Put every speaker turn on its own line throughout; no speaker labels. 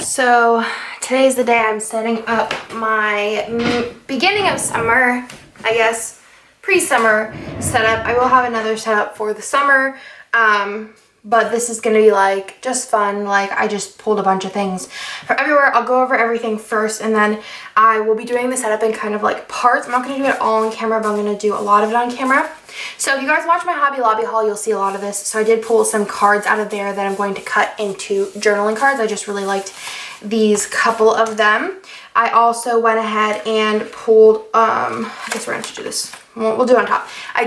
So today's the day I'm setting up my beginning of summer, I guess, pre-summer setup. I will have another setup for the summer, but this is going to be like just fun. Like I just pulled a bunch of things from everywhere. I'll go over everything first and then I will be doing the setup in kind of like parts. I'm not going to do it all on camera, but I'm going to do a lot of it on camera. So if you guys watch my Hobby Lobby haul, you'll see a lot of this. So I did pull some cards out of there that I'm going to cut into journaling cards. I just really liked these couple of them. I also went ahead and pulled, I guess we're going to do this. We'll do it on top. I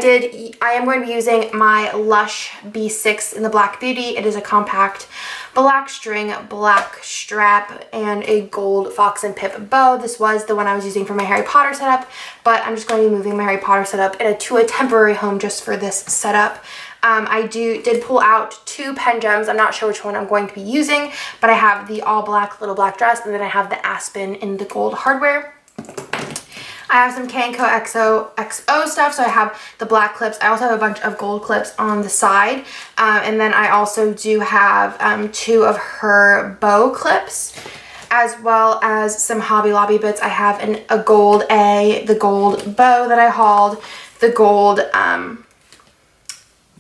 am going to be using my Lush B6 in the Black Beauty. It is a compact black string, black strap, and a gold fox and pip bow. This was the one I was using for my Harry Potter setup, but I'm just going to be moving my Harry Potter setup to a temporary home just for this setup. I did pull out 2 pen gems. I'm not sure which one I'm going to be using, but I have the all black little black dress, and then I have the Aspen in the gold hardware. I have some K&Co XO stuff, so I have the black clips. I also have a bunch of gold clips on the side, and then I also do have 2 of her bow clips, as well as some Hobby Lobby bits. I have a gold the gold bow that I hauled, the gold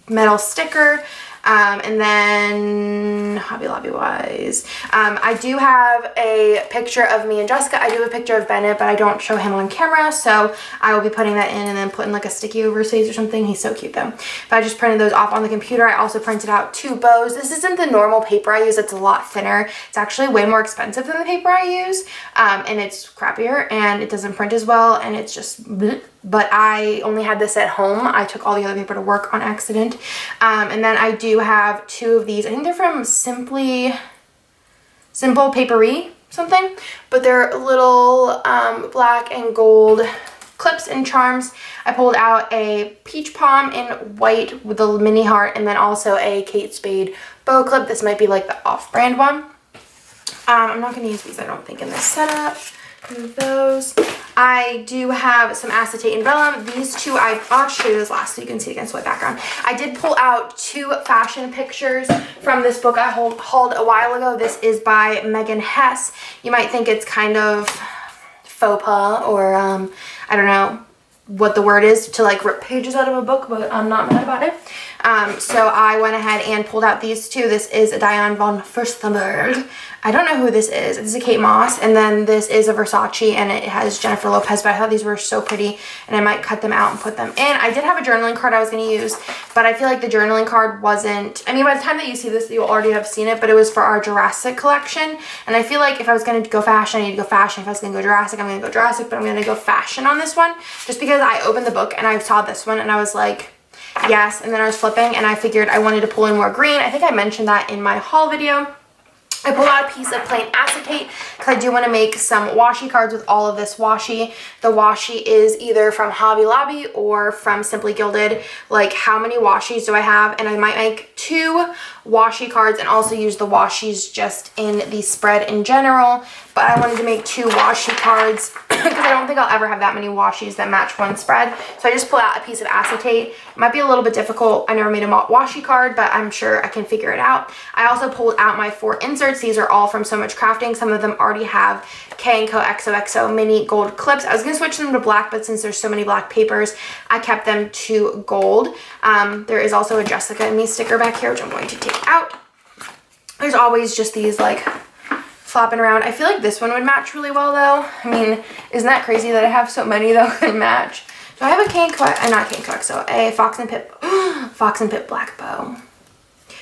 metal sticker, and then Hobby Lobby wise, I do have a picture of me and Jessica. I do have a picture of Bennett, but I don't show him on camera, so I will be putting that in and then putting like a sticky overseas or something. He's so cute though. But I just printed those off on the computer. I also printed out 2 bows. This isn't the normal paper I use. It's a lot thinner. It's actually way more expensive than the paper I use, and it's crappier and it doesn't print as well, and it's just bleh. But I only had this at home. I took all the other paper to work on accident. And then I do have 2 of these. I think they're from Simple Papery something, but they're little black and gold clips and charms. I pulled out a peach palm in white with a mini heart, and then also a Kate Spade bow clip. This might be like the off-brand one. I'm not going to use these, I don't think, in this setup. Move those. I do have some acetate and vellum. These 2, I'll show you this last so you can see against white background. I did pull out 2 fashion pictures from this book I hauled a while ago. This is by Megan Hess. You might think it's kind of faux pas, or I don't know what the word is to like rip pages out of a book, but I'm not mad about it. So I went ahead and pulled out these 2. This is a Diane von Furstenberg. I don't know who this is. This is a Kate Moss, and then this is a Versace, and it has Jennifer Lopez, but I thought these were so pretty, and I might cut them out and put them in. I did have a journaling card I was going to use, but I feel like the journaling card wasn't, I mean, by the time that you see this, you'll already have seen it, but it was for our Jurassic collection, and I feel like if I was going to go fashion, I need to go fashion. If I was going to go Jurassic, I'm going to go Jurassic, but I'm going to go fashion on this one, just because I opened the book, and I saw this one, and I was like, yes, and then I was flipping, and I figured I wanted to pull in more green. I think I mentioned that in my haul video. I pulled out a piece of plain acetate because I do want to make some washi cards with all of this washi. The washi is either from Hobby Lobby or from Simply Gilded. Like, how many washis do I have? And I might make 2 washi cards and also use the washis just in the spread in general. But I wanted to make 2 washi cards because I don't think I'll ever have that many washis that match one spread. So I just pulled out a piece of acetate. It might be a little bit difficult. I never made a washi card, but I'm sure I can figure it out. I also pulled out my 4 inserts. These are all from So Much Crafting. Some of them already have K&Co XOXO mini gold clips. I was going to switch them to black, but since there's so many black papers, I kept them to gold. There is also a Jessica and Me sticker back here, which I'm going to take out. There's always just these like flopping around. I feel like this one would match really well though. I mean, isn't that crazy that I have so many that would match? So I have a K&Co, not K&Co XO, a Fox and Pip black bow.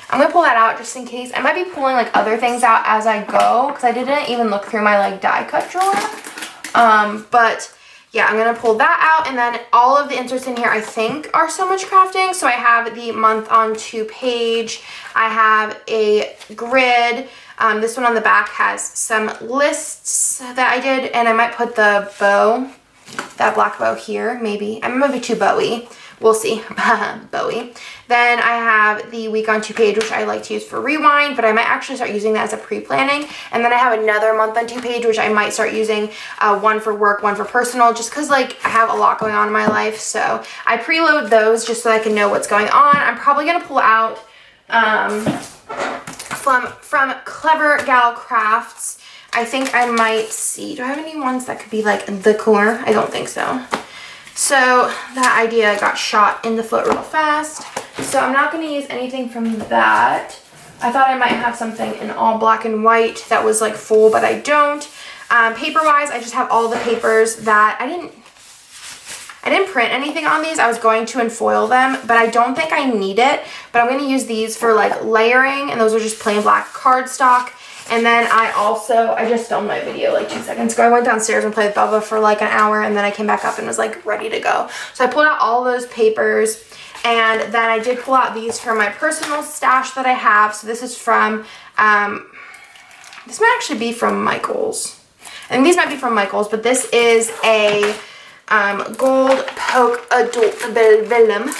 I'm going to pull that out just in case. I might be pulling like other things out as I go because I didn't even look through my like die cut drawer. But yeah, I'm going to pull that out, and then all of the inserts in here I think are So Much Crafting. So I have the month on 2 page. I have a grid. This one on the back has some lists that I did, and I might put the bow, that black bow here, maybe. I might be too bowy. We'll see. Bowie. Then I have the week on 2 page, which I like to use for rewind, but I might actually start using that as a pre-planning. And then I have another month on 2 page, which I might start using, one for work, one for personal, just because like I have a lot going on in my life. So I preload those just so I can know what's going on. I'm probably going to pull out from Clever Gal Crafts. I think I might see, do I have any ones that could be like the corner? I don't think so. So that idea got shot in the foot real fast. So I'm not going to use anything from that. I thought I might have something in all black and white that was like full, but I don't. Paper-wise, I just have all the papers that I didn't print anything on these. I was going to and foil them, but I don't think I need it. But I'm going to use these for like layering, and those are just plain black cardstock. And then I just filmed my video like 2 seconds ago. I went downstairs and played with Bubba for like an hour, and then I came back up and was like ready to go. So I pulled out all those papers, and then I did pull out these for my personal stash that I have. So this is from, this might actually be from Michael's. I think these might be from Michael's, but this is a gold poke adult vellum. I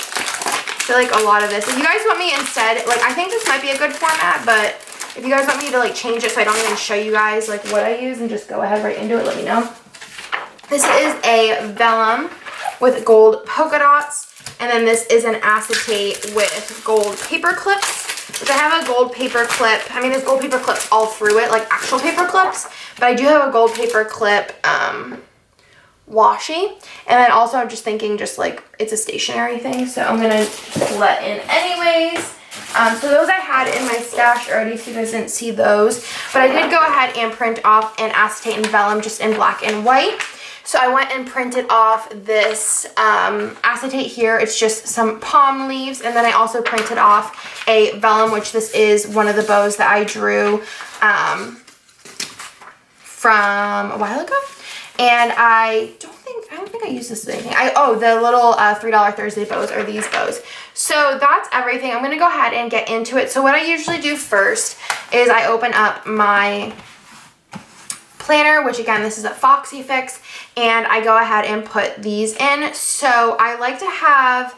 feel like a lot of this. If you guys want me instead, like I think this might be a good format, but if you guys want me to like change it so I don't even show you guys like what I use and just go ahead right into it, let me know. This is a vellum with gold polka dots, and then this is an acetate with gold paper clips, which I have a gold paper clip. I mean, there's gold paper clips all through it, like actual paper clips, but I do have a gold paper clip washi. And then also I'm just thinking just like it's a stationary thing, so I'm gonna let in anyways. So those I had in my stash already, so you guys didn't see those. But I did go ahead and print off an acetate and vellum just in black and white. So I went and printed off this acetate here. It's just some palm leaves. And then I also printed off a vellum, which this is one of the bows that I drew from a while ago. And I don't think I used this with anything. The little $3 Thursday bows are these bows. So that's everything. I'm going to go ahead and get into it. So what I usually do first is I open up my planner, which again, this is a Foxy Fix, and I go ahead and put these in. So I like to have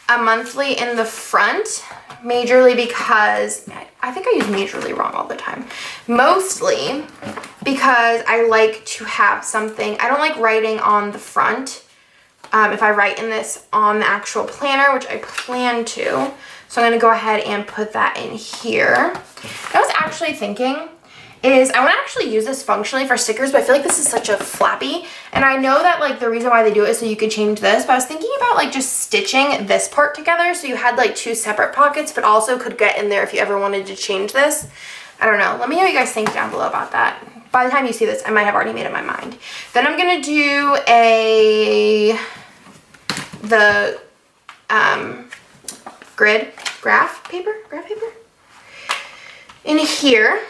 a monthly in the front, majorly because, I think I use majorly wrong all the time. Mostly because I like to have something, I don't like writing on the front. If I write in this on the actual planner, which I plan to. So I'm going to go ahead and put that in here. What I was actually thinking is I want to actually use this functionally for stickers, but I feel like this is such a flappy. And I know that like the reason why they do it is so you could change this, but I was thinking about like just stitching this part together so you had like two separate pockets, but also could get in there if you ever wanted to change this. I don't know. Let me know what you guys think down below about that. By the time you see this, I might have already made up my mind. Then I'm going to do the graph paper in here.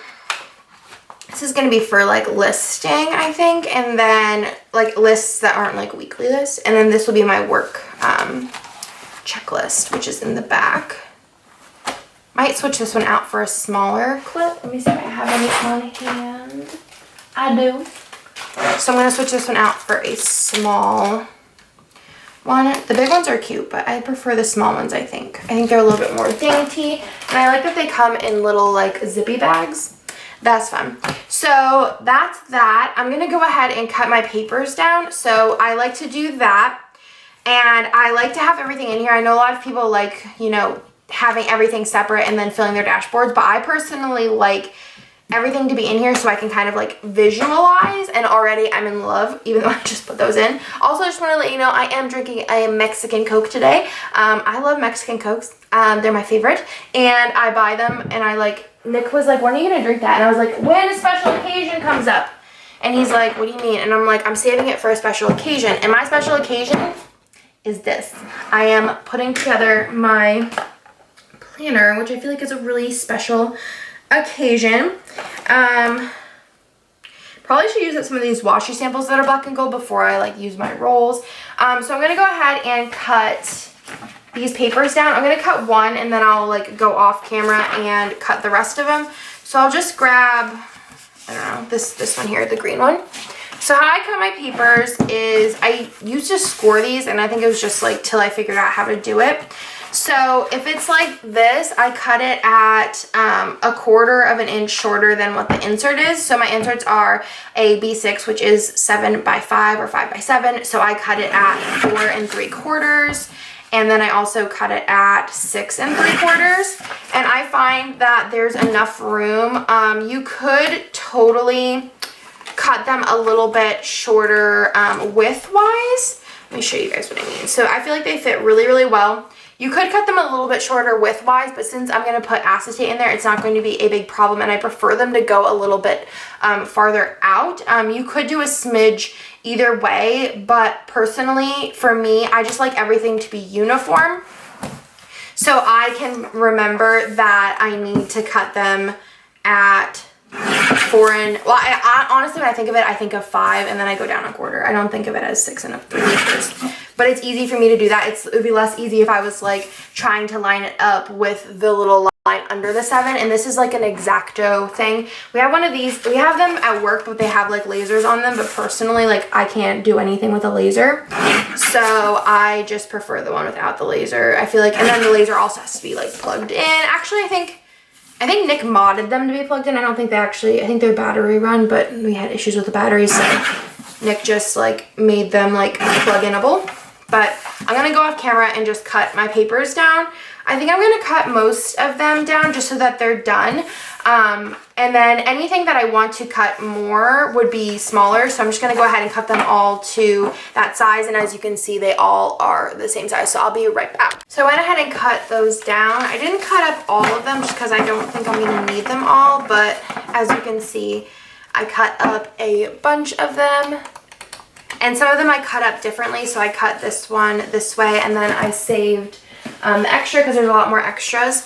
This is going to be for like listing, I think, and then like lists that aren't like weekly lists, and then this will be my work checklist, which is in the back. Might switch this one out for a smaller clip. Let me see if I have any on hand. I do. So I'm going to switch this one out for a small one. The big ones are cute, but I prefer the small ones, I think. I think they're a little bit more dainty, and I like that they come in little like zippy bags. That's fun. So that's that. I'm going to go ahead and cut my papers down. So I like to do that, and I like to have everything in here. I know a lot of people like, you know, having everything separate and then filling their dashboards, but I personally like everything to be in here so I can kind of like visualize, and already I'm in love even though I just put those in. Also, I just want to let you know I am drinking a Mexican Coke today. I love Mexican Cokes. They're my favorite, and I buy them, and I like, Nick was like, when are you gonna drink that? And I was like, when a special occasion comes up. And he's like, what do you mean? And I'm like, I'm saving it for a special occasion, and my special occasion is this. I am putting together my planner, which I feel like is a really special occasion. Probably should use some of these washi samples that are black and gold before I like use my rolls. So I'm gonna go ahead and cut these papers down. I'm gonna cut one, and then I'll like go off camera and cut the rest of them. So I'll just grab, I don't know, this one here, the green one. So how I cut my papers is I used to score these, and I think it was just like till I figured out how to do it. So if it's like this, I cut it at a 1/4 of an inch shorter than what the insert is. So my inserts are a B6, which is 7 by 5 or 5 by 7. So I cut it at 4 3/4. And then I also cut it at 6 3/4. And I find that there's enough room. You could totally cut them a little bit shorter width-wise. Let me show you guys what I mean. So I feel like they fit really, really well. You could cut them a little bit shorter width-wise, but since I'm going to put acetate in there, it's not going to be a big problem, and I prefer them to go a little bit farther out. You could do a smidge either way, but personally, for me, I just like everything to be uniform. So I can remember that I need to cut them at 4 well, I honestly, when I think of it, I think of 5 and then I go down a quarter. I don't think of it as 6 3/4. But it's easy for me to do that. It would be less easy if I was like trying to line it up with the little line under the 7. And this is like an X-Acto thing. We have one of these. We have them at work, but they have like lasers on them. But personally, like I can't do anything with a laser. So I just prefer the one without the laser. I feel like, and then the laser also has to be like plugged in. Actually, I think Nick modded them to be plugged in. I don't think they actually, I think they're battery run, but we had issues with the batteries, so Nick just like made them like plug-inable. But I'm gonna go off camera and just cut my papers down. I think I'm gonna cut most of them down just so that they're done. And then anything that I want to cut more would be smaller. So I'm just gonna go ahead and cut them all to that size. And as you can see, they all are the same size. So I'll be right back. So I went ahead and cut those down. I didn't cut up all of them just because I don't think I'm gonna need them all. But as you can see, I cut up a bunch of them. And some of them I cut up differently. So I cut this one this way and then I saved the extra because there's a lot more extras.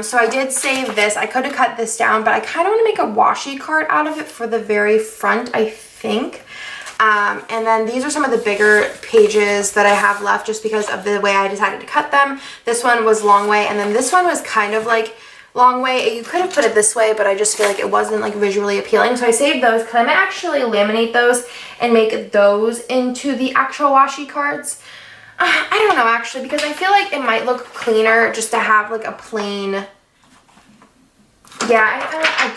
So I did save this. I could have cut this down, but I kind of want to make a washi cart out of it for the very front, I think. And then these are some of the bigger pages that I have left just because of the way I decided to cut them. This one was long way, and then this one was kind of like long way. You could have put it this way, but I just feel like it wasn't like visually appealing. So I saved those because I might actually laminate those and make those into the actual washi cards. I don't know actually, because I feel like it might look cleaner just to have like a plain, yeah,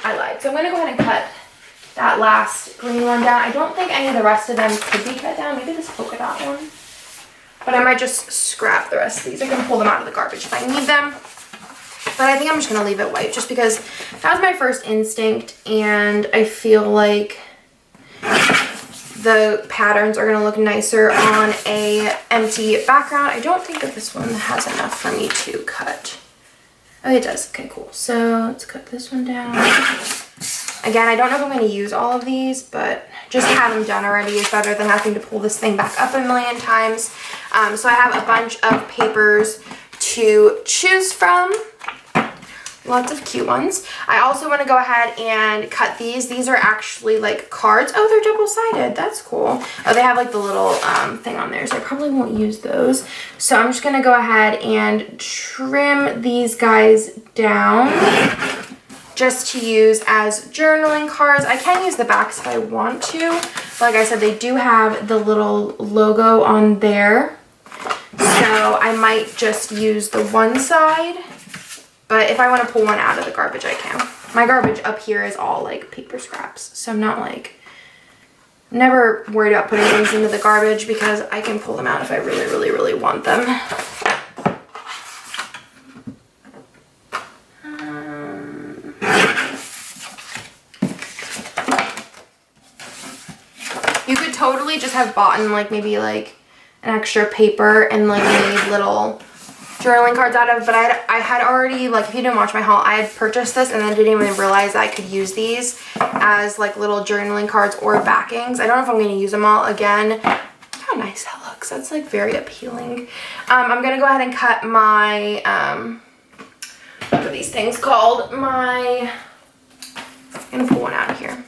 I lied. So I'm going to go ahead and cut that last green one down. I don't think any of the rest of them could be cut down. Maybe this polka dot one. But I might just scrap the rest of these. I can pull them out of the garbage if I need them. But I think I'm just going to leave it white just because that was my first instinct, and I feel like the patterns are going to look nicer on a empty background. I don't think that this one has enough for me to cut. Oh, it does. Okay, cool. So let's cut this one down. Again, I don't know if I'm going to use all of these, but just have them done already is better than having to pull this thing back up a million times. So I have a bunch of papers to choose from. Lots of cute ones. I also want to go ahead and cut these. These are actually like cards. Oh, they're double-sided. That's cool. Oh, they have like the little thing on there, so I probably won't use those. So I'm just going to go ahead and trim these guys down just to use as journaling cards. I can use the backs if I want to. Like I said, they do have the little logo on there. So I might just use the one side. But if I want to pull one out of the garbage, I can. My garbage up here is all like paper scraps. So I'm not like, never worried about putting things into the garbage because I can pull them out if I really, really, really want them. You could totally just have bought like maybe like an extra paper and like made little journaling cards out of, but I had already, like, if you didn't watch my haul, I had purchased this and then didn't even realize I could use these as like little journaling cards or backings. I don't know if I'm going to use them all again. Look how nice that looks. That's like very appealing. I'm going to go ahead and cut my what are these things called? I'm going to pull one out of here.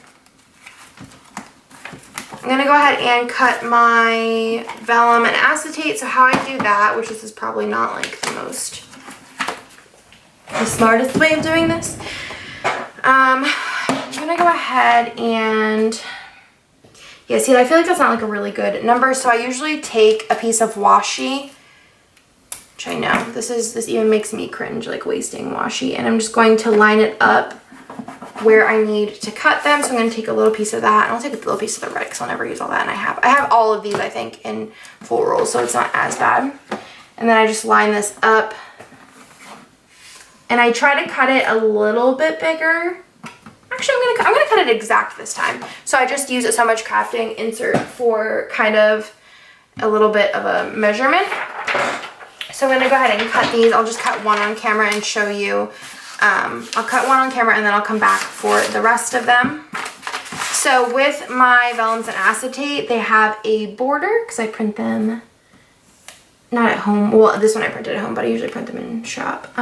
I'm going to go ahead and cut my vellum and acetate. So how I do that, which this is probably not like the smartest way of doing this. I'm going to go ahead and, yeah, see, I feel like that's not like a really good number. So I usually take a piece of washi, which I know, this even makes me cringe, like wasting washi. And I'm just going to line it up where I need to cut them. So I'm going to take a little piece of that, and I'll take a little piece of the red because I'll never use all that. And I have all of these, I think, in full rolls, so it's not as bad. And then I just line this up. And I try to cut it a little bit bigger. Actually, I'm gonna cut it exact this time. So I just use a So Much Crafting insert for kind of a little bit of a measurement. So I'm gonna go ahead and cut these. I'll just cut one on camera and show you. I'll cut one on camera and then I'll come back for the rest of them. So with my vellums and acetate, they have a border because I print them not at home. Well, this one I printed at home, but I usually print them in shop.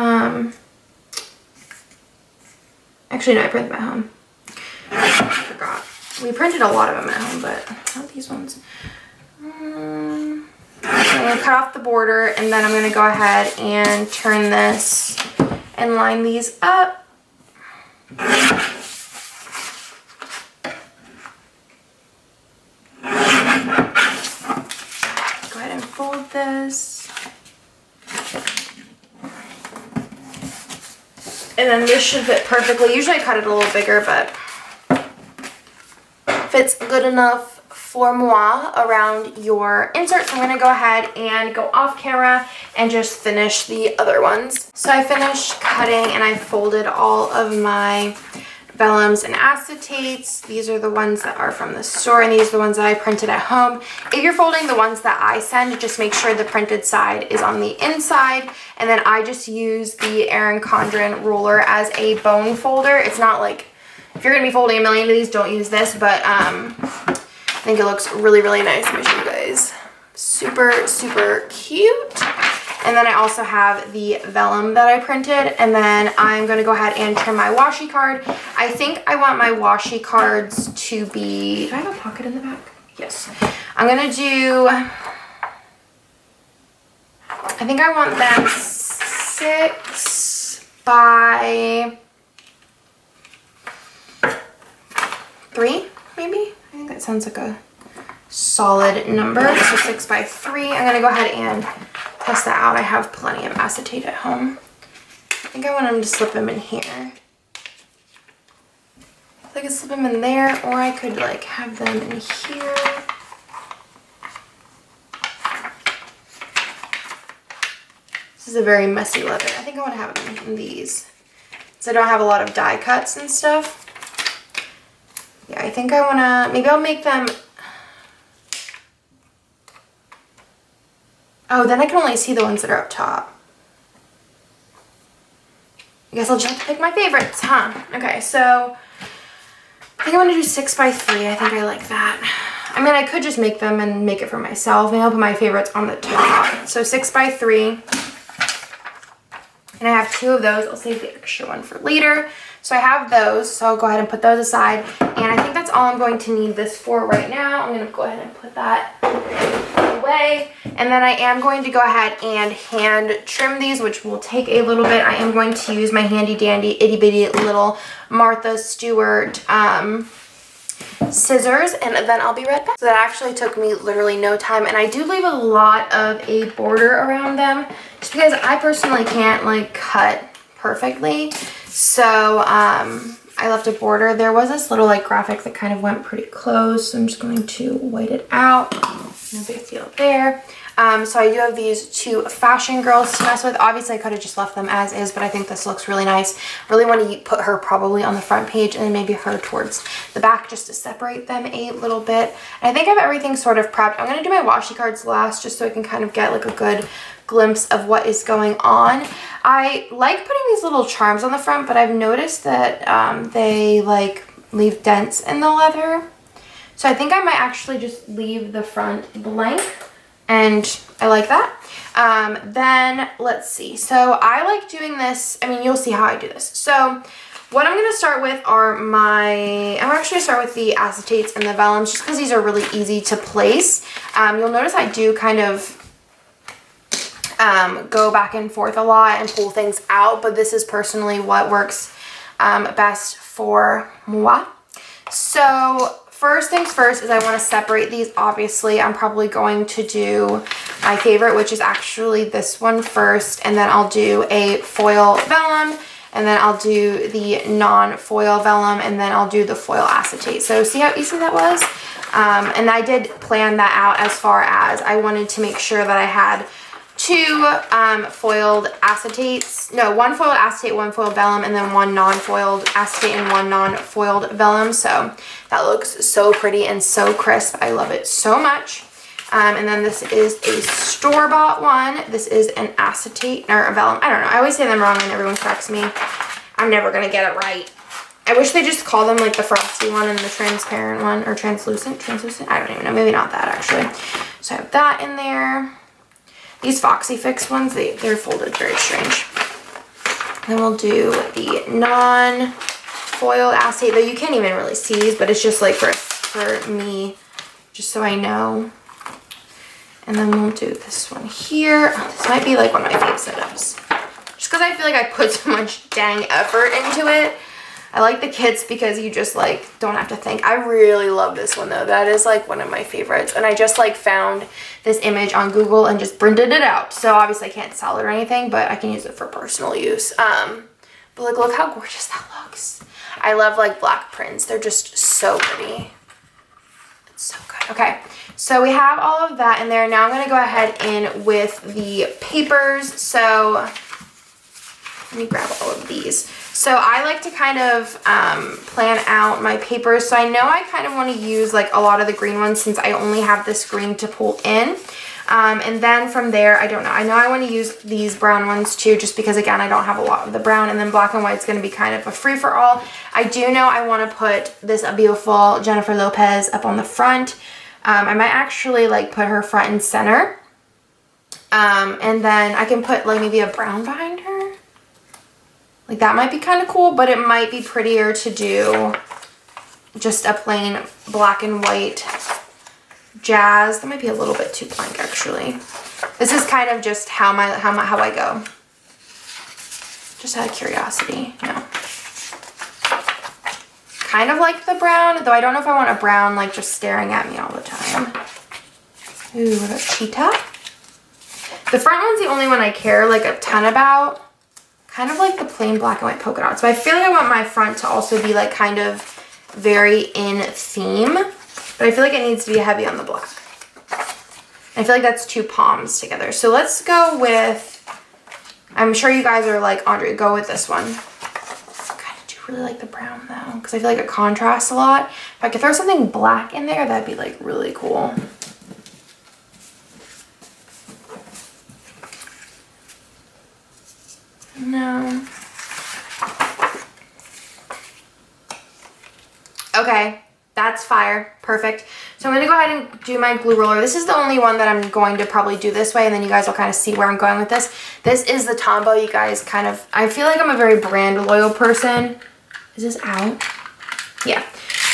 Actually, no, I print them at home. I forgot. We printed a lot of them at home, but not these ones. I'm going to cut off the border, and then I'm going to go ahead and turn this and line these up. Go ahead and fold this. And then this should fit perfectly. Usually I cut it a little bigger, but fits good enough for moi around your insert. So I'm gonna go ahead and go off camera and just finish the other ones. So I finished cutting and I folded all of my vellums and acetates. These are the ones that are from the store, and these are the ones that I printed at home. If you're folding the ones that I send, just make sure the printed side is on the inside. And then I just use the Erin Condren ruler as a bone folder. It's not like, if you're gonna be folding a million of these, don't use this, but I think it looks really, really nice. Let me show you guys. Super, super cute. And then I also have the vellum that I printed, and then I'm going to go ahead and trim my washi card. I think I want my washi cards to be, do I have a pocket in the back? Yes. I'm going to do, I think I want them 6 by 3, maybe? I think that sounds like a solid number. So 6 by 3. I'm going to go ahead and test that out. I have plenty of acetate at home. I think I want them to slip them in here. I could slip them in there, or I could like have them in here. This is a very messy leather. I think I want to have them in these, so I don't have a lot of die cuts and stuff. Yeah, I think I want to, maybe I'll make them. Oh, then I can only see the ones that are up top. I guess I'll just have to pick my favorites, huh? Okay, so I think I want to do 6 by 3. I think I like that. I mean, I could just make them and make it for myself. Maybe I'll put my favorites on the top. So 6 by 3. And I have 2 of those. I'll save the extra one for later. So I have those, so I'll go ahead and put those aside. And I think that's all I'm going to need this for right now. I'm going to go ahead and put that away. And then I am going to go ahead and hand trim these, which will take a little bit. I am going to use my handy dandy itty bitty little Martha Stewart scissors, and then I'll be right back. So that actually took me literally no time, and I do leave a lot of a border around them just because I personally can't like cut perfectly. So I left a border. There was this little like graphic that kind of went pretty close, so I'm just going to white it out. No big deal there. So I do have these 2 fashion girls to mess with. Obviously I could have just left them as is, but I think this looks really nice. Really want to put her probably on the front page and then maybe her towards the back just to separate them a little bit. And I think I have everything sort of prepped. I'm going to do my washi cards last just so I can kind of get like a good glimpse of what is going on. I like putting these little charms on the front, but I've noticed that they like leave dents in the leather. So I think I might actually just leave the front blank, and I like that. Then let's see. So I like doing this. I mean, you'll see how I do this. So what I'm going to start with are I'm actually going to start with the acetates and the vellums just because these are really easy to place. You'll notice I do kind of go back and forth a lot and pull things out, but this is personally what works best for moi. So first things first is I want to separate these. Obviously, I'm probably going to do my favorite, which is actually this one first, and then I'll do a foil vellum, and then I'll do the non-foil vellum, and then I'll do the foil acetate. So see how easy that was? And I did plan that out as far as I wanted to make sure that I had two foiled acetates. No, one foiled acetate, one foiled vellum, and then one non-foiled acetate and one non-foiled vellum. So that looks so pretty and so crisp. I love it so much. And then this is a store-bought one. This is an acetate or a vellum. I don't know. I always say them wrong and everyone corrects me. I'm never going to get it right. I wish they just call them like the frosty one and the transparent one, or translucent. I don't even know. Maybe not that actually. So I have that in there. These Foxy Fix ones, they're folded very strange. Then we'll do the non-foiled acetate, though you can't even really see these, but it's just like for me, just so I know. And then we'll do this one here. Oh, this might be like one of my favorite setups. Just because I feel like I put so much dang effort into it. I like the kits because you just like don't have to think. I really love this one though. That is like one of my favorites. And I just like found this image on Google and just printed it out. So obviously I can't sell it or anything, but I can use it for personal use. But like look how gorgeous that looks. I love like black prints. They're just so pretty. It's so good. Okay, so we have all of that in there. Now I'm gonna go ahead in with the papers. So let me grab all of these. So I like to kind of plan out my papers. So I know I kind of want to use like a lot of the green ones since I only have this green to pull in. And then from there, I don't know. I know I want to use these brown ones too, just because again, I don't have a lot of the brown, and then black and white is going to be kind of a free for all. I do know I want to put this beautiful Jennifer Lopez up on the front. I might actually like put her front and center. And then I can put like maybe a brown behind her. Like that might be kind of cool, but it might be prettier to do just a plain black and white jazz. That might be a little bit too blank actually. This is kind of just how I go. Just out of curiosity, you know. Kind of like the brown, though I don't know if I want a brown like just staring at me all the time. Ooh, what a cheetah. The front one's the only one I care like a ton about. Kind of like the plain black and white polka dots. So I feel like I want my front to also be like kind of very in theme, but I feel like it needs to be heavy on the black. I feel like that's two palms together. So let's go with, I'm sure you guys are like, Andre, go with this one. I kind of do really like the brown though, because I feel like it contrasts a lot. If I could throw something black in there, that'd be like really cool. No. Okay, that's fire. Perfect. So I'm going to go ahead and do my glue roller. This is the only one that I'm going to probably do this way, and then you guys will kind of see where I'm going with this. This is the Tombow, you guys kind of, I feel like I'm a very brand loyal person. Is this out? Yeah.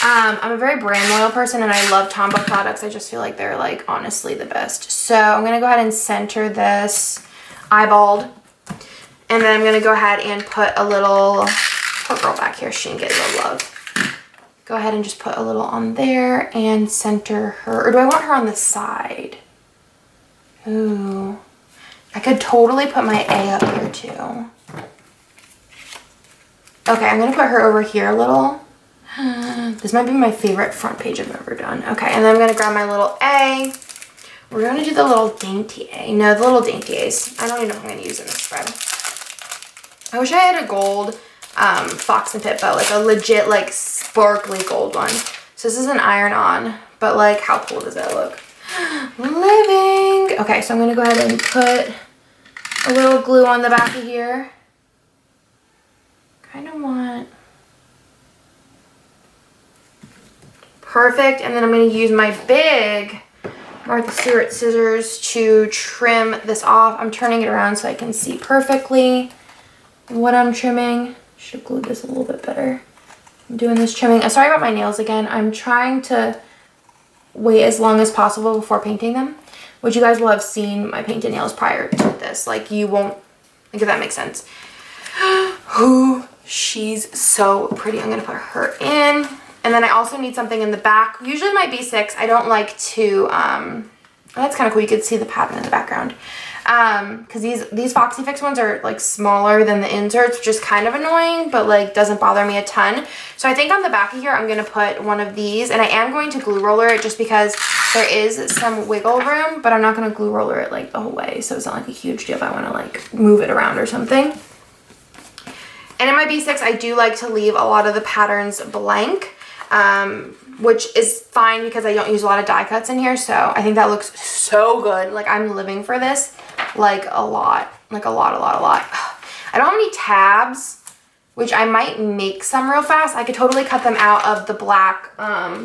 I'm a very brand loyal person, and I love Tombow products. I just feel like they're like honestly the best. So I'm going to go ahead and center this eyeballed. And then I'm going to go ahead and put a little, poor girl back here, she didn't get a little love. Go ahead and just put a little on there and center her. Or do I want her on the side? Ooh. I could totally put my A up here too. Okay, I'm going to put her over here a little. This might be my favorite front page I've ever done. Okay, and then I'm going to grab my little A. We're going to do the little dainty A. No, the little dainty A's. I don't even know if I'm going to use in this spread. I wish I had a gold Fox and Pit bow, like a legit like sparkly gold one. So this is an iron-on, but like how cool does that look? Living. Okay, so I'm going to go ahead and put a little glue on the back of here. Kind of want... Perfect, and then I'm going to use my big Martha Stewart scissors to trim this off. I'm turning it around so I can see perfectly what I'm trimming. Should have glued this a little bit better. I'm doing this trimming. Sorry about my nails again. I'm trying to wait as long as possible before painting them, which you guys will have seen my painted nails prior to this. Like you won't, like if that makes sense. Ooh, she's so pretty. I'm gonna put her in. And then I also need something in the back. Usually my B6, I don't like to, oh, that's kind of cool. You could see the pattern in the background. Because these Foxy Fix ones are like smaller than the inserts, which is kind of annoying, but like doesn't bother me a ton. So I think on the back of here, I'm going to put one of these, and I am going to glue roller it just because There is some wiggle room, but I'm not going to glue roller it like the whole way, so it's not like a huge deal if I want to like move it around or something. And in my B6, I do like to leave a lot of the patterns blank, which is fine because I don't use a lot of die cuts in here, so I think that looks so good. Like, I'm living for this, like a lot. I don't have any tabs, which I might make some real fast. I could totally cut them out of the black,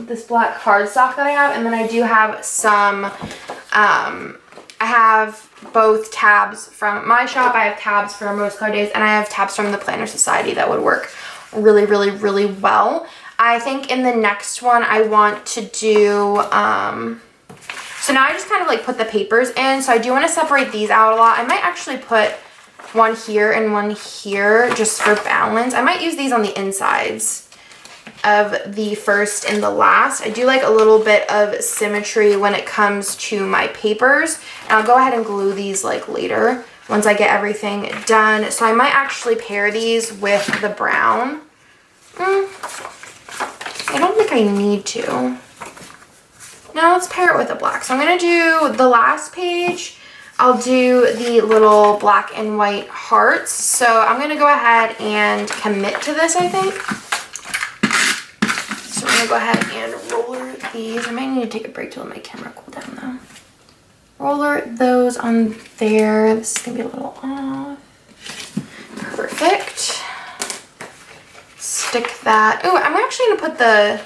this black cardstock that I have. And then I do have some, I have both tabs from my shop. I have tabs from Rose Colored Days, and I have tabs from the Planner Society that would work really, really, really well. I think in the next one I want to do, so now I just kind of like put the papers in. So I do want to separate these out a lot. I might actually put one here and one here just for balance. I might use these on the insides of the first and the last. I do like a little bit of symmetry when it comes to my papers. And I'll go ahead and glue these like later once I get everything done. So I might actually pair these with the brown. I don't think I need to. Now let's pair it with the black. So I'm going to do the last page. I'll do the little black and white hearts. So I'm going to go ahead and commit to this, I think. So I'm going to go ahead and roller these. I might need to take a break to let my camera cool down though. Roller those on there. This is going to be a little off. Perfect. Stick that. Oh, I'm actually going to put the,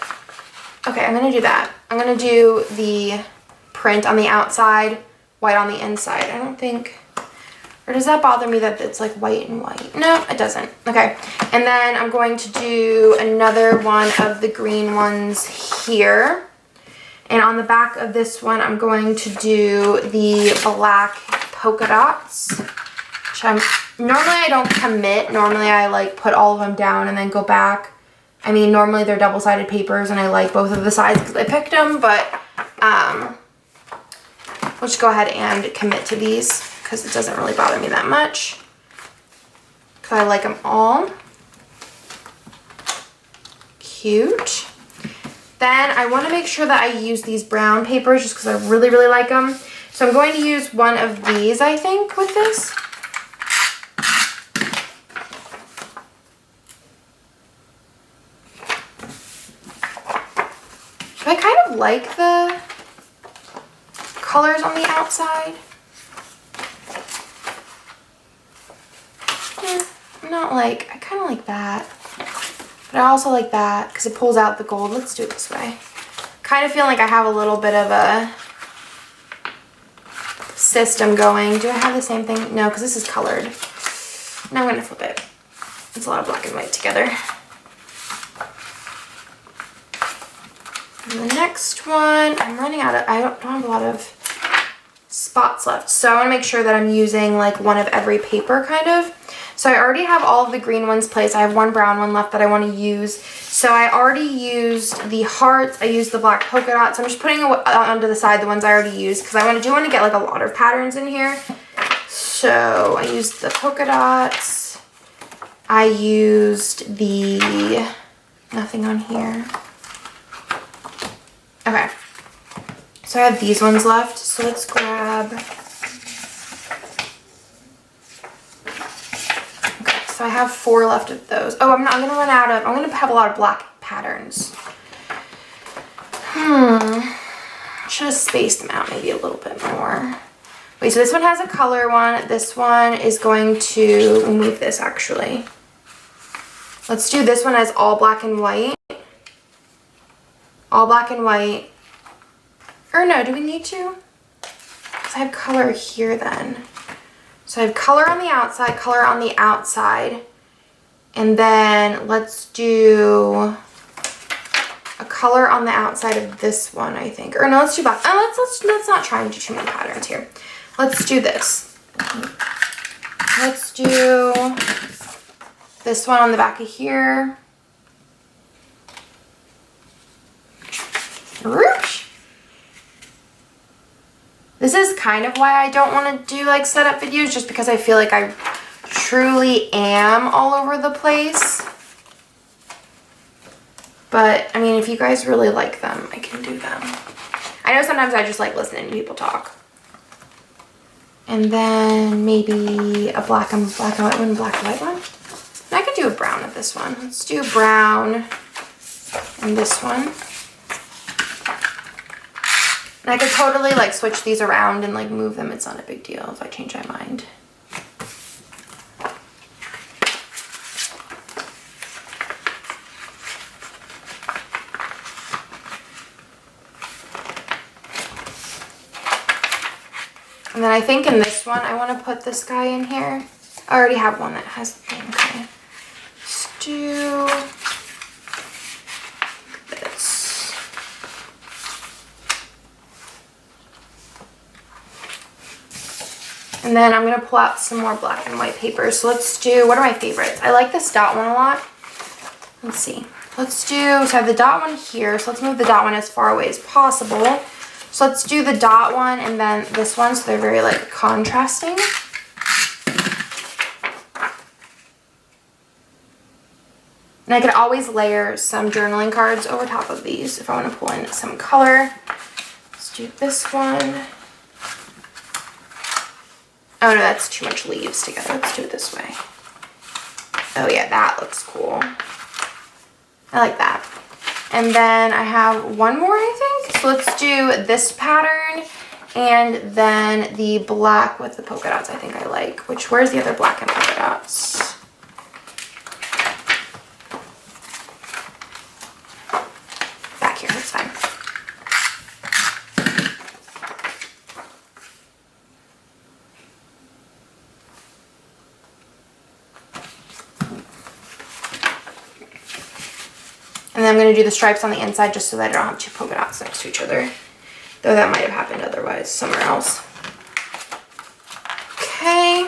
okay, I'm going to do that. I'm going to do the print on the outside, white on the inside. I don't think, or does that bother me that it's like white and white? No, it doesn't. Okay. And then I'm going to do another one of the green ones here. And on the back of this one, I'm going to do the black polka dots, which normally I don't commit. Normally I like put all of them down and then go back. I mean, normally they're double-sided papers and I like both of the sides because I picked them, but we'll just go ahead and commit to these because it doesn't really bother me that much because I like them all. Cute. Then I want to make sure that I use these brown papers just because I really, really like them. So I'm going to use one of these, I think, with this. I kind of like the colors on the outside. Not like, I kind of like that. But I also like that because it pulls out the gold. Let's do it this way. Kind of feel like I have a little bit of a system going. Do I have the same thing? No, because this is colored. Now I'm going to flip it. It's a lot of black and white together. And the next one, I'm running out of, I don't have a lot of spots left. So I want to make sure that I'm using like one of every paper kind of. So I already have all of the green ones placed. I have one brown one left that I want to use. So I already used the hearts. I used the black polka dots. So I'm just putting onto the side the ones I already used because I do want to get like a lot of patterns in here. So I used the polka dots. I used the, nothing on here. Okay, so I have these ones left, so let's grab, okay, so I have 4 left of those. Oh, I'm gonna run out of, I'm gonna have a lot of black patterns. Should have spaced them out maybe a little bit more. Wait, so this one has a color one, this one is going to, move this actually. Let's do this one as all black and white. All black and white. Or no, do we need to? Because I have color here then. So I have color on the outside, color on the outside. And then let's do a color on the outside of this one, I think. Or no, let's do black. Oh, let's not try and do too many patterns here. Let's do this. Let's do this one on the back of here. This is kind of why I don't want to do like setup videos, just because I feel like I truly am all over the place. But I mean, if you guys really like them, I can do them. I know sometimes I just like listening to people talk. And then maybe a black and white one, black and white one. And I could do a brown with this one. Let's do brown and this one. And I could totally like switch these around and like move them. It's not a big deal if I change my mind. And then I think in this one, I want to put this guy in here. I already have one that has the thing. Okay. Let's do this. And then I'm going to pull out some more black and white papers. So let's do, what are my favorites? I like this dot one a lot. Let's see. Let's do, so I have the dot one here. So let's move the dot one as far away as possible. So let's do the dot one and then this one, so they're very like contrasting. And I could always layer some journaling cards over top of these if I want to pull in some color. Let's do this one. Oh no, that's too much leaves together. Let's do it this way. Oh yeah, that looks cool. I like that. And then I have one more, I think. So let's do this pattern and then the black with the polka dots I think I like. Where's the other black and polka dots? Back here, that's fine. And then I'm going to do the stripes on the inside just so that I don't have two polka dots next to each other. Though that might have happened otherwise somewhere else. Okay.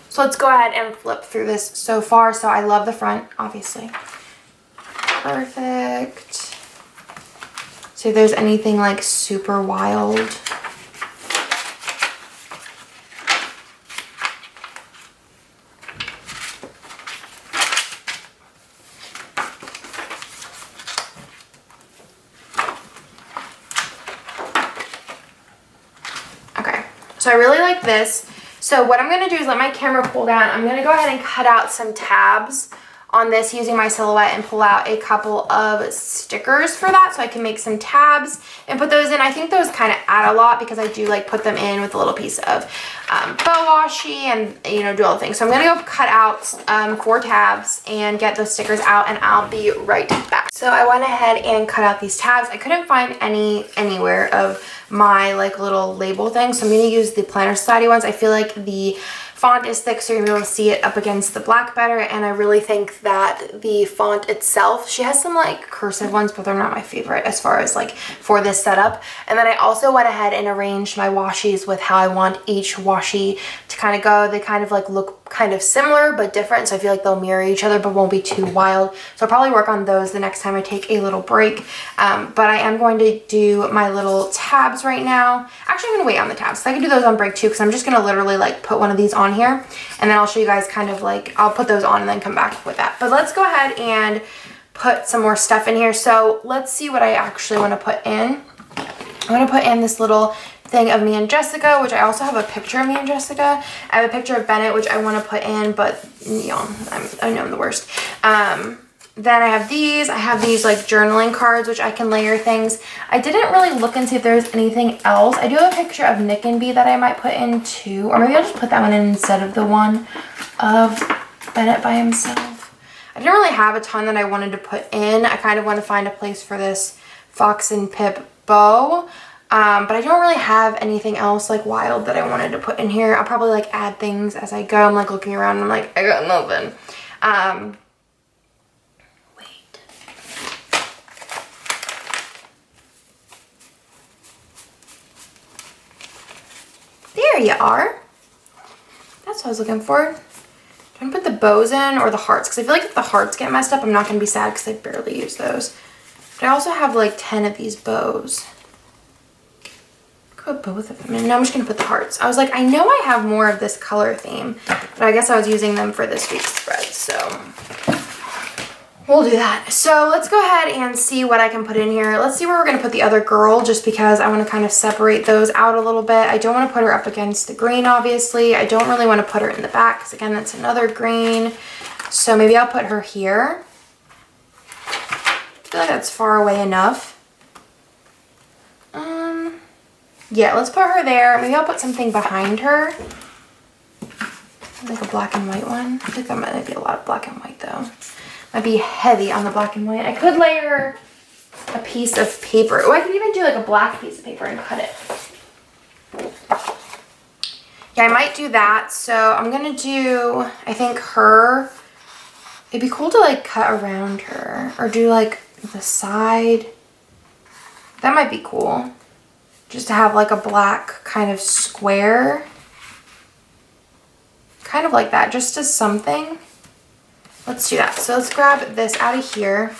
So let's go ahead and flip through this so far. So I love the front, obviously. Perfect. See if there's anything like super wild. So I really like this. So what I'm going to do is let my camera pull down. I'm going to go ahead and cut out some tabs on this using my Silhouette and pull out a couple of stickers for that so I can make some tabs and put those in. I think those kind of add a lot because I do like put them in with a little piece of bow washi and, you know, do all the things. So I'm going to go cut out 4 tabs and get those stickers out and I'll be right back. So I went ahead and cut out these tabs. I couldn't find anywhere of my like little label thing, so I'm going to use the Planner Society ones. I feel like the font is thick so you're going to be able to see it up against the black better, and I really think that the font itself, she has some like cursive ones but they're not my favorite as far as like for this setup. And then I also went ahead and arranged my washies with how I want each washi to kind of go. They kind of like look kind of similar but different, so I feel like they'll mirror each other but won't be too wild. So I'll probably work on those the next time I take a little break. But I am going to do my little tabs right now. Actually, I'm going to wait on the tabs. So I can do those on break too because I'm just going to literally like put one of these on here and then I'll show you guys kind of like, I'll put those on and then come back with that. But let's go ahead and put some more stuff in here. So let's see what I actually want to put in. I'm going to put in this little thing of me and Jessica, which I also have a picture of me and Jessica. I have a picture of Bennett, which I want to put in, but you know, I know I'm the worst. Then I have these like journaling cards, which I can layer things. I didn't really look and see if there's anything else. I do have a picture of Nick and Bee that I might put in too, or maybe I'll just put that one in instead of the one of Bennett by himself. I didn't really have a ton that I wanted to put in. I kind of want to find a place for this Fox and Pip bow. But I don't really have anything else like wild that I wanted to put in here. I'll probably like add things as I go. I'm like looking around and I'm like, I got nothing. Wait. There you are. That's what I was looking for. Do I want to put the bows in or the hearts? Because I feel like if the hearts get messed up, I'm not going to be sad because I barely use those. But I also have like 10 of these bows. Put both of them in. No, I'm just going to put the hearts. I was like, I know I have more of this color theme, but I guess I was using them for this week's spread, so. we'll do that. So let's go ahead and see what I can put in here. Let's see where we're going to put the other girl, just because I want to kind of separate those out a little bit. I don't want to put her up against the green, obviously. I don't really want to put her in the back, because again, that's another green. So maybe I'll put her here. I feel like that's far away enough. Yeah, let's put her there. Maybe I'll put something behind her. Like a black and white one. I think that might be a lot of black and white though. Might be heavy on the black and white. I could layer a piece of paper. Oh, I could even do like a black piece of paper and cut it. Yeah, I might do that. So I'm gonna do, I think her, it'd be cool to like cut around her or do like the side. That might be cool. Just to have like a black kind of square. Kind of like that, just as something. Let's do that. So let's grab this out of here.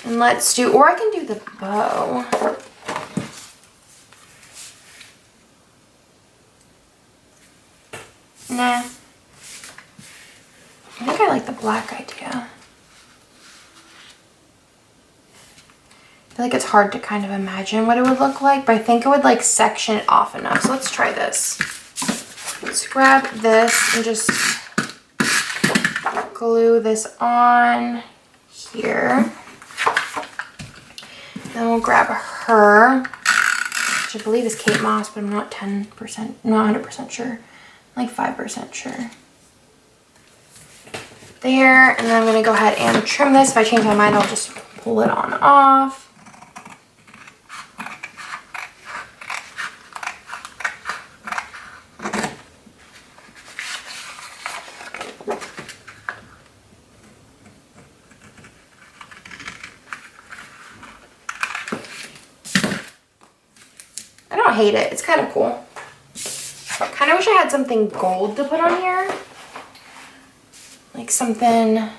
And let's do, or I can do the bow. Nah. I think I like the black idea. I feel like it's hard to kind of imagine what it would look like, but I think it would like section it off enough. So let's try this. Let's grab this and just glue this on here. Then we'll grab her, which I believe is Kate Moss, but I'm not 10%, not 100% sure. I'm like 5% sure. There, and then I'm gonna go ahead and trim this. If I change my mind, I'll just pull it on off. Hate it. It's kind of cool. Kind of wish I had something gold to put on here. Like something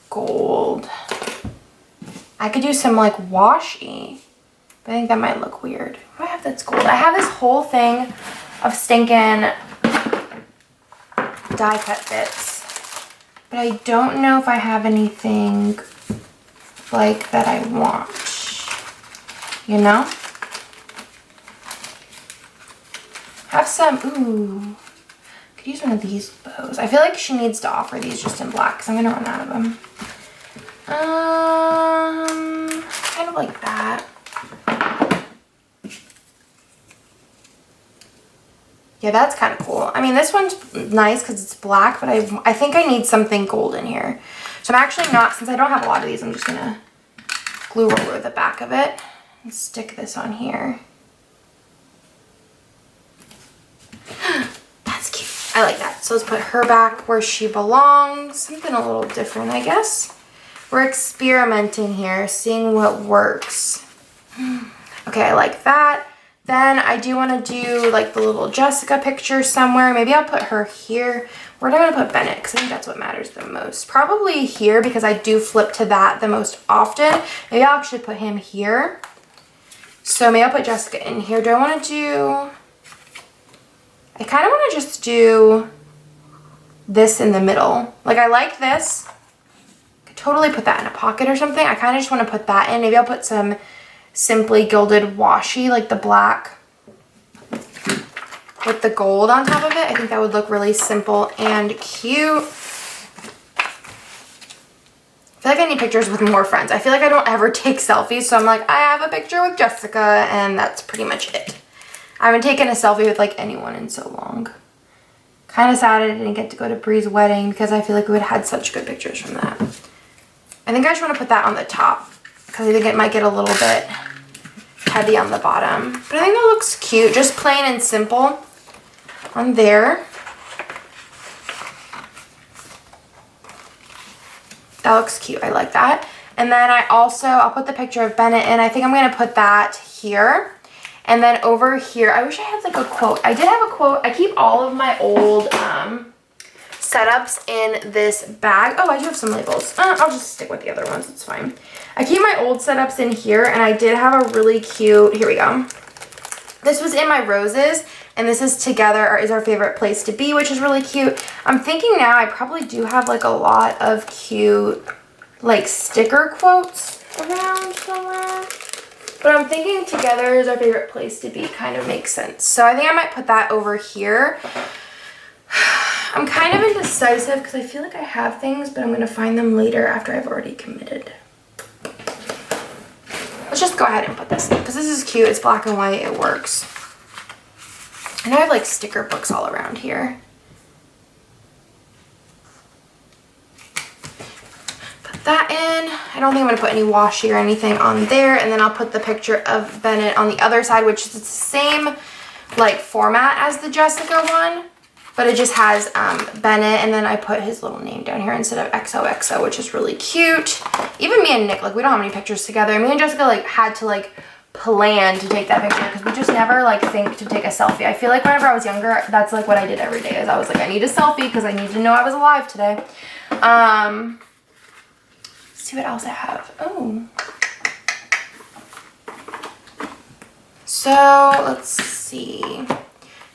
gold. I could do some like washi, but I think that might look weird. What do I have that's gold? I have this whole thing of stinking die cut bits, but I don't know if I have anything like that I want, you know? Have some, ooh, could use one of these bows. I feel like she needs to offer these just in black because I'm gonna run out of them. Kind of like that. Yeah, that's kind of cool. I mean, this one's nice because it's black, but I think I need something gold in here. So I'm actually not, since I don't have a lot of these, I'm just gonna glue over the back of it and stick this on here. That's cute. I like that. So let's put her back where she belongs. Something a little different, I guess. We're experimenting here, seeing what works. Okay, I like that. Then I do want to do like the little Jessica picture somewhere. Maybe I'll put her here. Where do I want to put Bennett? Because I think that's what matters the most. Probably here because I do flip to that the most often. Maybe I'll actually put him here. So maybe I'll put Jessica in here. Do I want to do... I kind of want to just do this in the middle. Like I like this. I could totally put that in a pocket or something. I kind of just want to put that in. Maybe I'll put some Simply Gilded washi, like the black with the gold on top of it. I think that would look really simple and cute. I feel like I need pictures with more friends. I feel like I don't ever take selfies, so I'm like, I have a picture with Jessica, and that's pretty much it. I haven't taken a selfie with like anyone in so long. Kind of sad I didn't get to go to Bree's wedding because I feel like we would have had such good pictures from that. I think I just want to put that on the top because I think it might get a little bit heavy on the bottom. But I think that looks cute, just plain and simple on there. That looks cute. I like that. And then I'll put the picture of Bennett in. I think I'm going to put that here. And then over here, I wish I had like a quote. I did have a quote. I keep all of my old setups in this bag. Oh, I do have some labels. I'll just stick with the other ones. It's fine. I keep my old setups in here, and I did have a really cute, here we go. This was in my roses, And this is Together is Our Favorite Place to Be, which is really cute. I'm thinking now I probably do have like a lot of cute like sticker quotes around somewhere. But I'm thinking Together is Our Favorite Place to Be kind of makes sense. So I think I might put that over here. I'm kind of indecisive because I feel like I have things, but I'm going to find them later after I've already committed. Let's just go ahead and put this in because this is cute. It's black and white. It works. And I have like sticker books all around here. Put that in. I don't think I'm going to put any washi or anything on there. And then I'll put the picture of Bennett on the other side, which is the same like format as the Jessica one. But it just has Bennett, and then I put his little name down here instead of XOXO, which is really cute. Even me and Nick, like, we don't have any pictures together. Me and Jessica, like, had to, like, plan to take that picture because we just never, like, think to take a selfie. I feel like whenever I was younger, that's, like, what I did every day is I was like, I need a selfie because I need to know I was alive today. Let's see what else I have. Oh. So, let's see.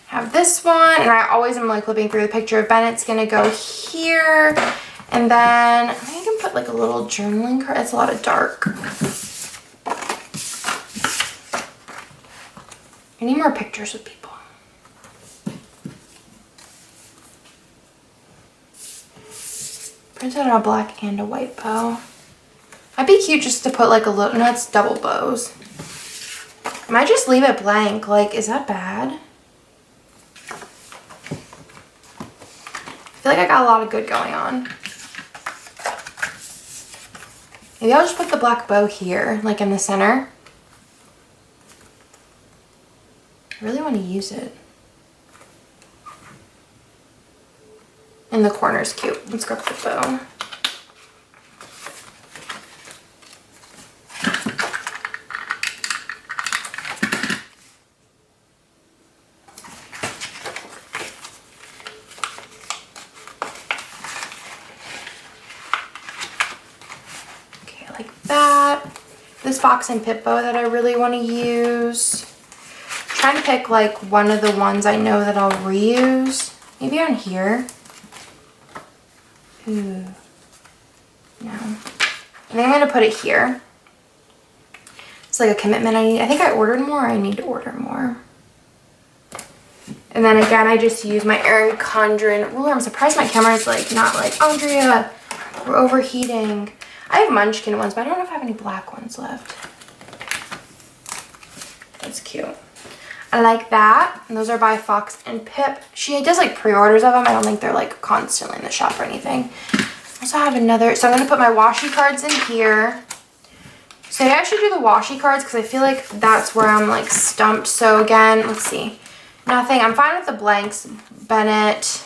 Have this one, and I always am like flipping through the picture of Bennett's gonna go here, and then I think I can put like a little journaling card. It's a lot of dark. I need more pictures with people. Printed out a black and a white bow. Might be cute just to put like a little, no, it's double bows. I might just leave it blank. Like, is that bad? I feel like I got a lot of good going on. Maybe I'll just put the black bow here, like in the center. I really want to use it. And the corner's cute. Let's grab the bow. This Fox and Pip bow that I really want to use. I'm trying to pick like one of the ones I know that I'll reuse. Maybe on here. Ooh. No. I think I'm going to put it here. It's like a commitment I need. I think I ordered more. I need to order more. And then again, I just use my Erin Condren ruler. I'm surprised my camera is like not like, Andrea, we're overheating. I have Munchkin ones, but I don't know if I have any black ones left. That's cute. I like that. And those are by Fox and Pip. She does like pre-orders of them. I don't think they're like constantly in the shop or anything. I also have another. So I'm going to put my washi cards in here. So I actually do the washi cards because I feel like that's where I'm like stumped. So again, let's see. Nothing. I'm fine with the blanks. Bennett.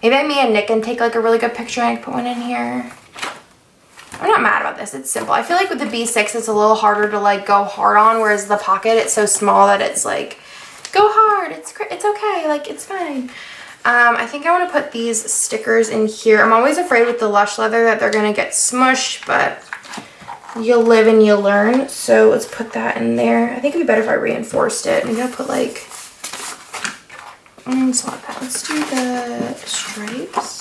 Maybe me and Nick can take like a really good picture and I can put one in here. I'm not mad about this. It's simple. I feel like with the B6, it's a little harder to like go hard on, whereas the pocket, it's so small that it's like, go hard. It's okay. Like, it's fine. I think I want to put these stickers in here. I'm always afraid with the Lush leather that they're going to get smushed, but you'll live and you'll learn. So let's put that in there. I think it'd be better if I reinforced it. Maybe I'll put like, swap that. Let's do the stripes.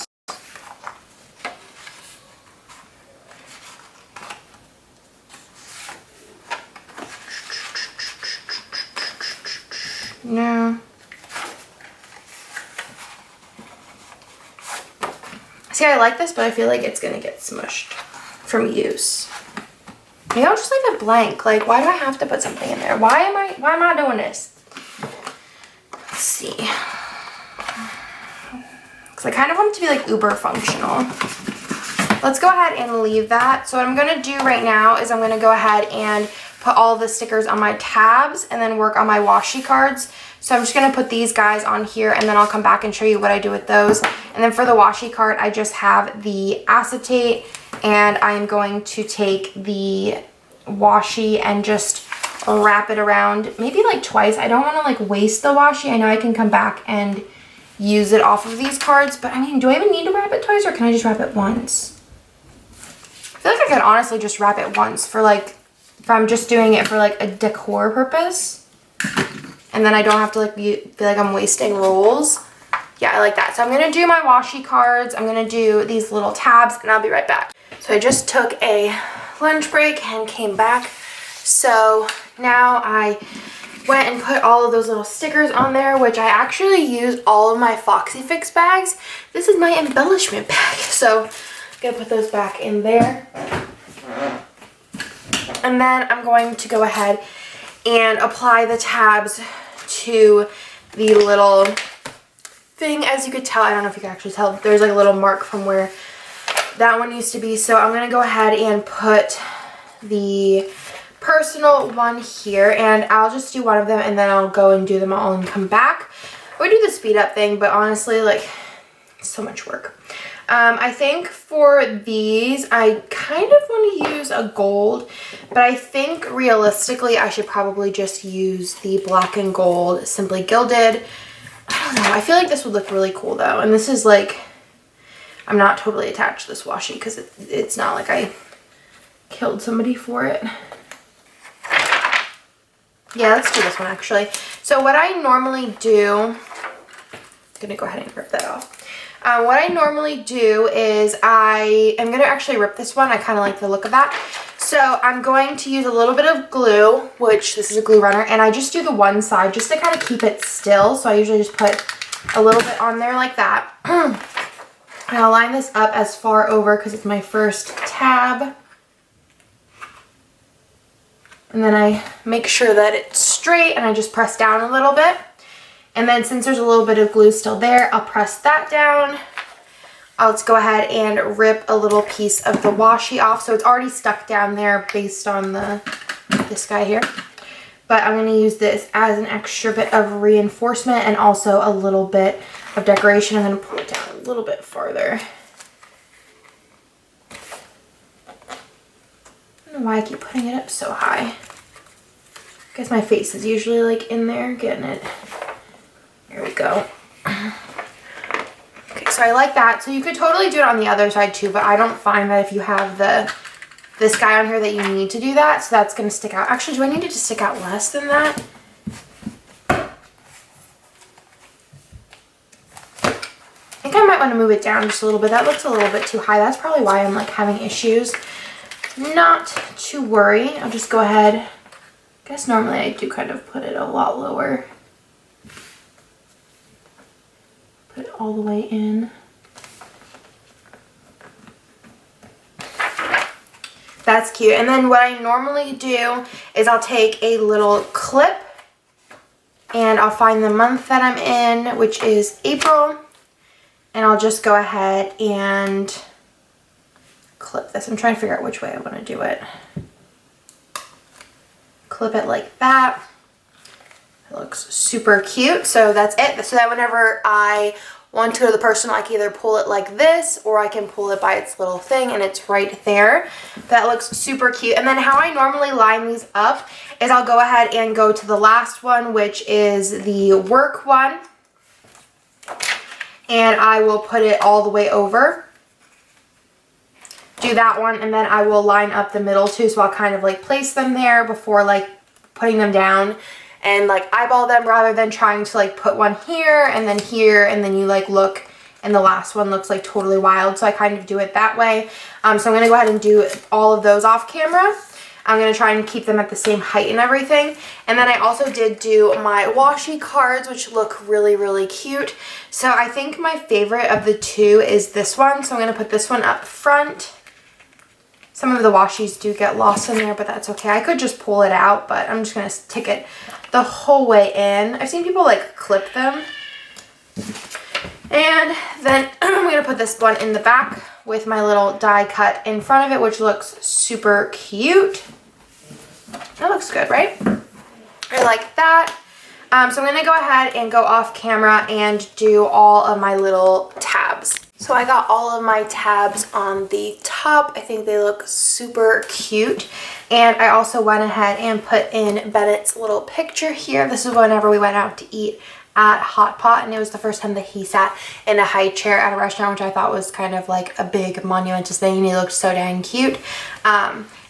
No. See, I like this, but I feel like it's gonna get smushed from use. Maybe I'll just leave it blank. Like, why do I have to put something in there? Why am I doing this? Let's see. Because I kind of want it to be like uber functional. Let's go ahead and leave that. So what I'm gonna do right now is I'm gonna go ahead and put all the stickers on my tabs and then work on my washi cards. So I'm just going to put these guys on here and then I'll come back and show you what I do with those. And then for the washi card, I just have the acetate and I'm going to take the washi and just wrap it around maybe like twice. I don't want to like waste the washi. I know I can come back and use it off of these cards, but I mean, do I even need to wrap it twice or can I just wrap it once? I feel like I could honestly just wrap it once for like, if I'm just doing it for like a decor purpose. and then I don't have to like feel like I'm wasting rolls. Yeah, I like that. So I'm gonna do my washi cards. I'm gonna do these little tabs, and I'll be right back. So I just took a lunch break and came back. So now I went and put all of those little stickers on there, which I actually use all of my Foxy Fix bags. This is my embellishment bag. So I'm gonna put those back in there. And then I'm going to go ahead and apply the tabs to the little thing. As you could tell, I don't know if you can actually tell, there's like a little mark from where that one used to be. So I'm gonna go ahead and put the personal one here, and I'll just do one of them and then I'll go and do them all and come back. I would do the speed up thing, but honestly, like, it's so much work. I think for these, I kind of want to use a gold, but I think realistically I should probably just use the black and gold Simply Gilded. I don't know, I feel like this would look really cool though, and this is like, I'm not totally attached to this washi because it's not like I killed somebody for it. Yeah, let's do this one actually. So what I normally do, I'm gonna go ahead and rip that off. What I normally do is I am gonna actually rip this one. I kind of like the look of that. So I'm going to use a little bit of glue, which this is a glue runner, and I just do the one side just to kind of keep it still. So I usually just put a little bit on there like that. And I'll line this up as far over because it's my first tab. And then I make sure that it's straight and I just press down a little bit. And then since there's a little bit of glue still there, I'll press that down. Let's go ahead and rip a little piece of the washi off. So it's already stuck down there based on this guy here. But I'm gonna use this as an extra bit of reinforcement and also a little bit of decoration. I'm gonna pull it down a little bit farther. I don't know why I keep putting it up so high. I guess my face is usually like in there getting it. There we go. Okay, so I like that. So you could totally do it on the other side too, but I don't find that if you have this guy on here that you need to do that. So that's gonna stick out. Actually, do I need it to stick out less than that? I think I might want to move it down just a little bit. That looks a little bit too high. That's probably why I'm like having issues. Not to worry. I'll just go ahead. I guess normally I do kind of put it a lot lower. Put it all the way in. That's cute. And then what I normally do is I'll take a little clip and I'll find the month that I'm in, which is April. And I'll just go ahead and clip this. I'm trying to figure out which way I want to do it. Clip it like that. It looks super cute. So that's it. So that whenever I want to go to the personal, I can either pull it like this or I can pull it by its little thing and it's right there. That looks super cute. And then how I normally line these up is I'll go ahead and go to the last one, which is the work one. And I will put it all the way over. Do that one, and then I will line up the middle too, so I'll kind of like place them there before like putting them down and like eyeball them rather than trying to like put one here and then you like look and the last one looks like totally wild. So I kind of do it that way. So I'm going to go ahead and do all of those off camera. I'm going to try and keep them at the same height and everything. And then I also did do my washi cards, which look really, really cute. So I think my favorite of the two is this one. So I'm going to put this one up front. Some of the washis do get lost in there, but that's okay. I could just pull it out, but I'm just going to stick it the whole way in. I've seen people like clip them. And then I'm going to put this one in the back with my little die cut in front of it, which looks super cute. That looks good, right? I like that. So I'm going to go ahead and go off camera and do all of my little tabs. So I got all of my tabs on the top. I think they look super cute. And I also went ahead and put in Bennett's little picture here. This is whenever we went out to eat at Hot Pot, and it was the first time that he sat in a high chair at a restaurant, which I thought was kind of like a big monumentous thing, and he looked so dang cute.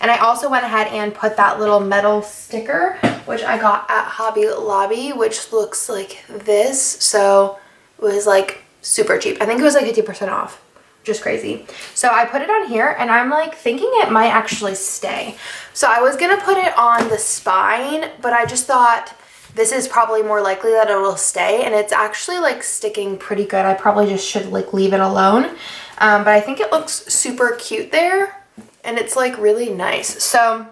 And I also went ahead and put that little metal sticker, which I got at Hobby Lobby, which looks like this. So it was like super cheap. I think it was like 50% off. Just crazy. So I put it on here and I'm like thinking it might actually stay. So I was gonna put it on the spine, but I just thought this is probably more likely that it will stay, and it's actually like sticking pretty good. I probably just should like leave it alone. But I think it looks super cute there and it's like really nice. So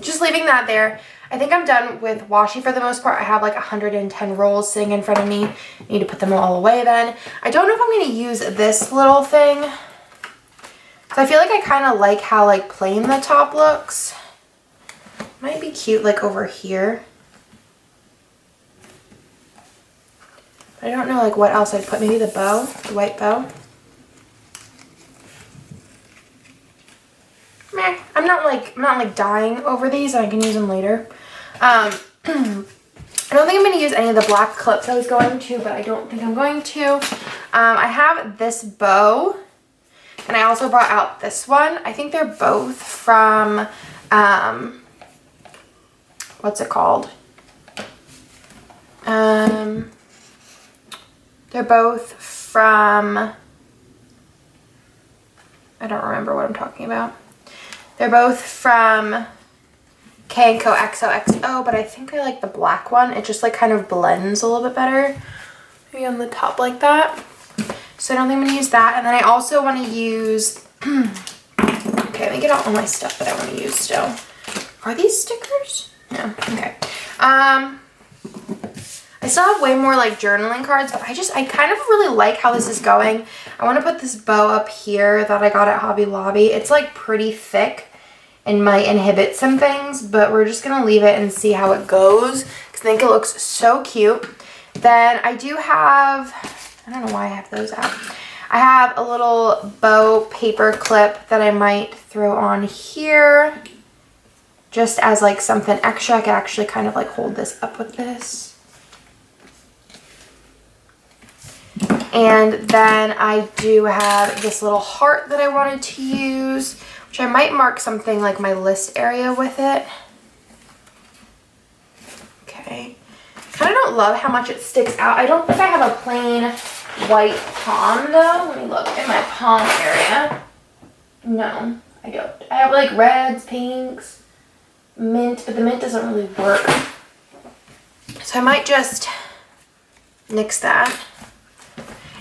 just leaving that there. I think I'm done with washi for the most part. I have like 110 rolls sitting in front of me. I need to put them all away then. I don't know if I'm going to use this little thing. So I feel like I kind of like how like plain the top looks. Might be cute like over here. I don't know like what else I'd put. Maybe the bow, the white bow. Meh. I'm not like dying over these, and I can use them later. I don't think I'm going to use any of the black clips I was going to, but I don't think I'm going to. I have this bow, and I also brought out this one. I think they're both from, what's it called? They're both from, I don't remember what I'm talking about. They're both from Co XOXO, but I think I like the black one. It just like kind of blends a little bit better. Maybe on the top like that. So I don't think I'm going to use that. And then I also want to use, okay, let me get out all my stuff that I want to use still. Are these stickers? No, okay. I still have way more like journaling cards, but I kind of really like how this is going. I want to put this bow up here that I got at Hobby Lobby. It's like pretty thick and might inhibit some things, but we're just going to leave it and see how it goes because I think it looks so cute. Then I do have, I don't know why I have those out. I have a little bow paper clip that I might throw on here just as like something extra. I could actually kind of like hold this up with this. And then I do have this little heart that I wanted to use, which I might mark something like my list area with it. Okay. Kind of don't love how much it sticks out. I don't think I have a plain white palm though. Let me look in my palm area. No, I don't. I have like reds, pinks, mint, but the mint doesn't really work. So I might just nix that.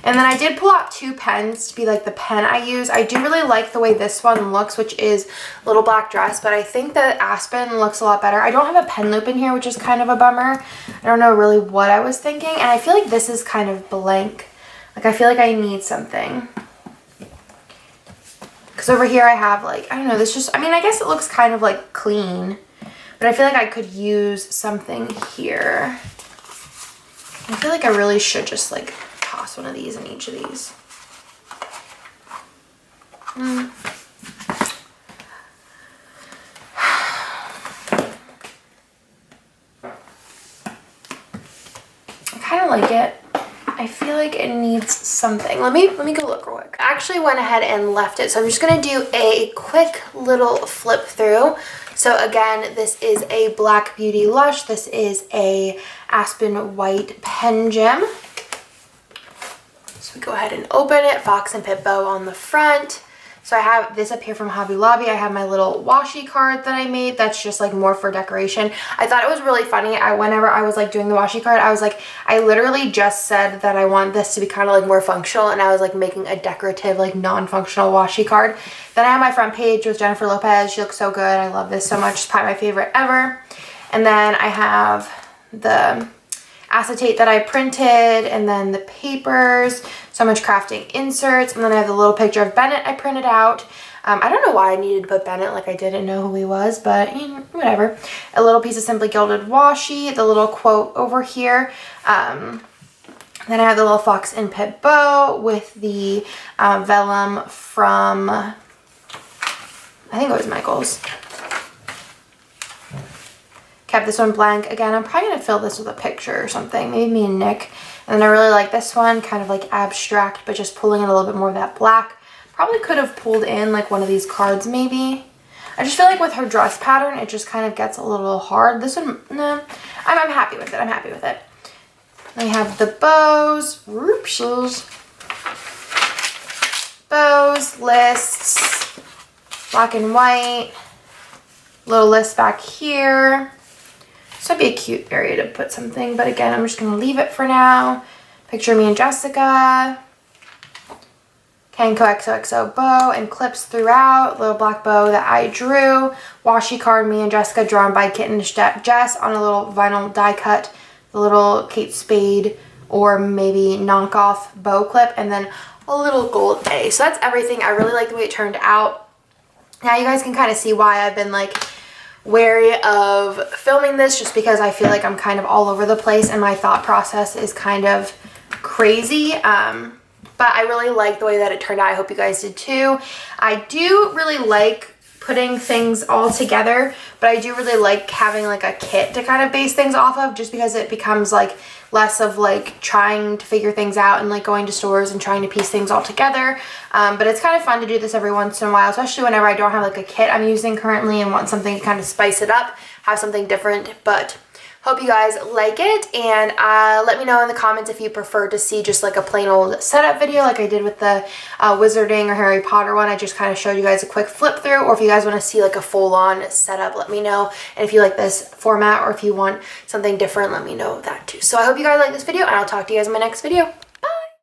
And then I did pull out 2 pens to be like the pen I use. I do really like the way this one looks, which is Little Black Dress, but I think that Aspen looks a lot better. I don't have a pen loop in here, which is kind of a bummer. I don't know really what I was thinking, and I feel like this is kind of blank. Like I feel like I need something. Because over here I have like, I don't know, this just, I mean, I guess it looks kind of like clean, but I feel like I could use something here. I feel like I really should just like toss one of these in each of these. I kind of like it. I feel like it needs something. Let me go look real quick. I actually went ahead and left it, so I'm just gonna do a quick little flip through. So again, this is a Black Beauty Lush. This is a Aspen White Pen Gem. So we go ahead and open it, Fox and Pip bow on the front. So I have this up here from Hobby Lobby. I have my little washi card that I made that's just like more for decoration. I thought it was really funny. Whenever I was like doing the washi card, I was like, I literally just said that I want this to be kind of like more functional, and I was like making a decorative like non-functional washi card. Then I have my front page with Jennifer Lopez. She looks so good. I love this so much. It's probably my favorite ever. And then I have the acetate that I printed, and then the papers, So Much Crafting inserts, and then I have the little picture of Bennett I printed out. I don't know why I needed to put Bennett, like I didn't know who he was, but you know, whatever. A little piece of Simply Gilded washi, the little quote over here. Then I have the little Fox and Pip bow with the vellum from, I think it was Michael's. Kept this one blank. Again, I'm probably going to fill this with a picture or something. Maybe me and Nick. And then I really like this one, kind of like abstract, but just pulling in a little bit more of that black. Probably could have pulled in like one of these cards maybe. I just feel like with her dress pattern, it just kind of gets a little hard. This one, nah, I'm happy with it. I'm happy with it. I have the bows, bows, lists, black and white, little list back here. This would be a cute area to put something, but again, I'm just going to leave it for now. Picture me and Jessica. Kenko XOXO bow and clips throughout. Little black bow that I drew. Washi card, me and Jessica, drawn by Kitten Jess on a little vinyl die cut. The little Kate Spade or maybe knockoff bow clip. And then a little gold A. So that's everything. I really like the way it turned out. Now you guys can kind of see why I've been like wary of filming this, just because I feel like I'm kind of all over the place and my thought process is kind of crazy. But I really like the way that it turned out. I hope you guys did too. I do really like putting things all together, but I do really like having like a kit to kind of base things off of, just because it becomes like less of like trying to figure things out and like going to stores and trying to piece things all together. But it's kind of fun to do this every once in a while, especially whenever I don't have like a kit I'm using currently and want something to kind of spice it up, have something different. But hope you guys like it, and let me know in the comments if you prefer to see just like a plain old setup video like I did with the Wizarding or Harry Potter one. I just kind of showed you guys a quick flip through, or if you guys want to see like a full-on setup, let me know. And if you like this format or if you want something different, let me know that too. So I hope you guys like this video, and I'll talk to you guys in my next video.